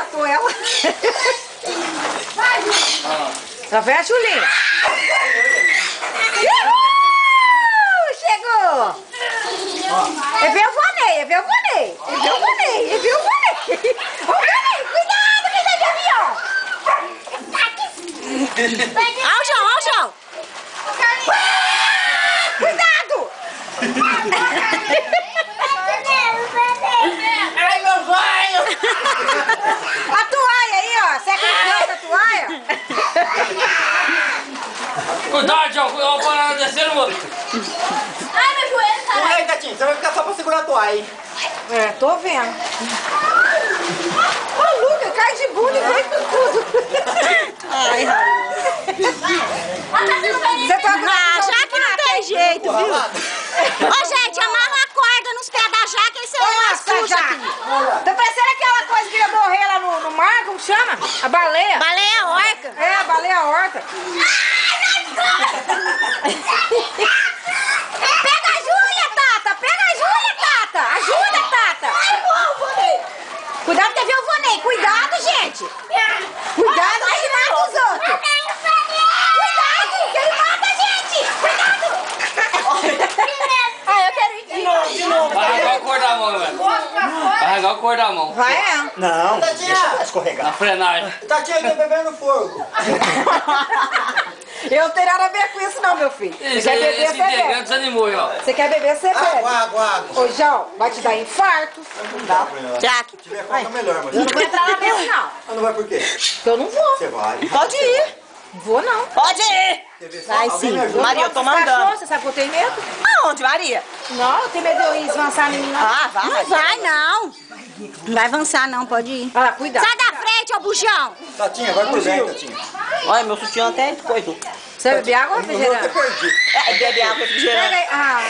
matou ela. Lá vem a Julinha. Chegou! É ver o Vonei, é ver o Vonei. É ver o Vonei, é ver o Vonei. Ô, Vonei, cuidado, que tá de avião. Ó o João, ó o João. Cuidado! Ai, meu banho! A toalha aí, ó. Você acredita a toalha? Cuidado, João. Olha a panela descendo, mano. Ai, meu joelho, E cara. aí, Tatinho, você vai ficar só pra segurar a toalha, hein? É, tô vendo. Ô, Luca, cai de bunda e vem com tudo. Ai, Raul. Você tá com Ah, já que não tem jeito, viu? Ô, gente, amarra a corda nos pés da jaca e você não assusta aqui. Tá parecendo aquela coisa que ia morrer lá no mar, como chama? A baleia. Baleia orca. É, a baleia orca. Pega a Júlia, Tata! Pega a Júlia, Tata! Ajuda, Tata! Cuidado que viu o Vonei! Cuidado, gente! Cuidado que ele mata os outros! Cuidado, que ele mata a gente! Cuidado! Ai, eu quero ir de novo. Vai arrancar o cor da mão, velho. Vai arrancar o cor da mão. Vai, é. Não, deixa escorregar. Na frenagem. Tatinho, tá bebendo fogo. Eu não tenho nada a ver com isso não, meu filho. Você Esse quer beber, você integrante bebe. desanimou aí, ó. Você quer beber, você bebe. Água. Ô, João, vai te dar infarto. Jaque. Se tiver coca, melhor, mas... Eu não vou entrar lá dentro, não. Ah, não vai por quê? Porque eu não vou. Você vai. Pode ir. Vou, não. Pode ir. TV só, Vai alguém sim. me ajuda? Maria, eu tô Cachorro, mandando. você sabe que eu tenho medo? Aonde, Maria? Não, eu tenho medo de eu esvançar em mim, não. Ah, vai. Não vai, não. Não vai avançar, não. Pode ir. Olha lá, cuidado. Sai da frente, ô bujão. Tatinha, vai por dentro, Tatinha. Olha, meu sutiã até coisou. Você bebe água ou Eu vou até refrigerante? perdi. É, bebe água Pega refrigerante. aí. Ah.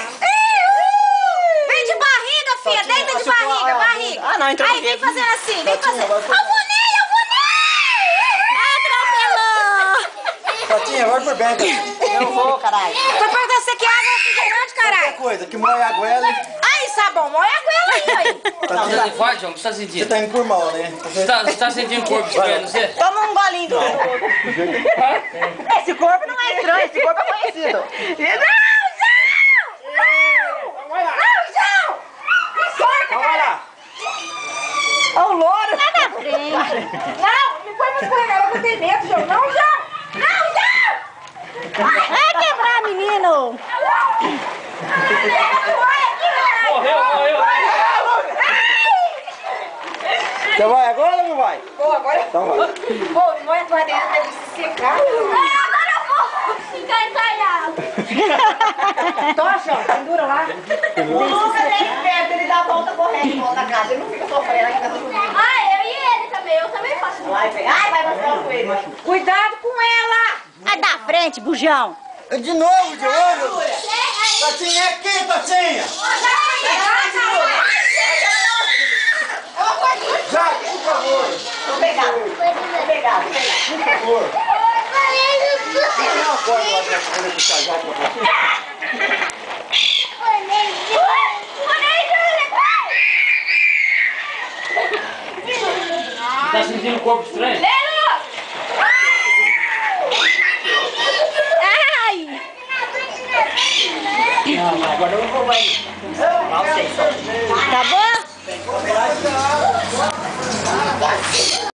Vem de barriga, filha. Tatinha, Deita de você barriga, fala, barriga. Ah, não, entrou Aí no vem dedo. fazendo assim, vem Tatinha, fazendo. vai Eu por... vou nele, eu vou nele. Tatinha, vai por dentro. Eu não vou, caralho. Tô perguntando se quer água ou refrigerante, Qualquer caralho. coisa, que moe a goela. Aí, sabão, molha a goela aí. Tá dando infarto, João? O que você tá Você sentindo? tá indo por mal, né? Você tá sentindo corpo estranho, não sei? Toma um golinho do Esse corpo não é estranho, esse corpo é conhecido. Vai lá. Ó o louro. Sai da frente. Não, não foi me escorregar, eu tenho medo, João. Não, João. Não, João. Vai quebrar, menino. Morreu. Você vai agora ou não vai? Pô, agora... Então vai. Pô, não é tua dentro, deve se secar. Agora eu vou ficar encalhado. Tocha, pendura lá. O Lucas é esperto, ele dá a volta correta em volta da casa. Ele não fica sofrendo aqui na cozinha. Ah, eu e ele também. Eu também faço. Vai mostrar o coelho. Cuidado com ela. Vai da frente, bujão. De novo, de novo. Tatinha, é aqui, Tatinha. Jaque, por favor. Obrigado. Por favor. Não pode lá pra poder puxar a Jaque pra você. Tá sentindo o corpo estranho? Ai! Agora eu vou vai. Tá bom?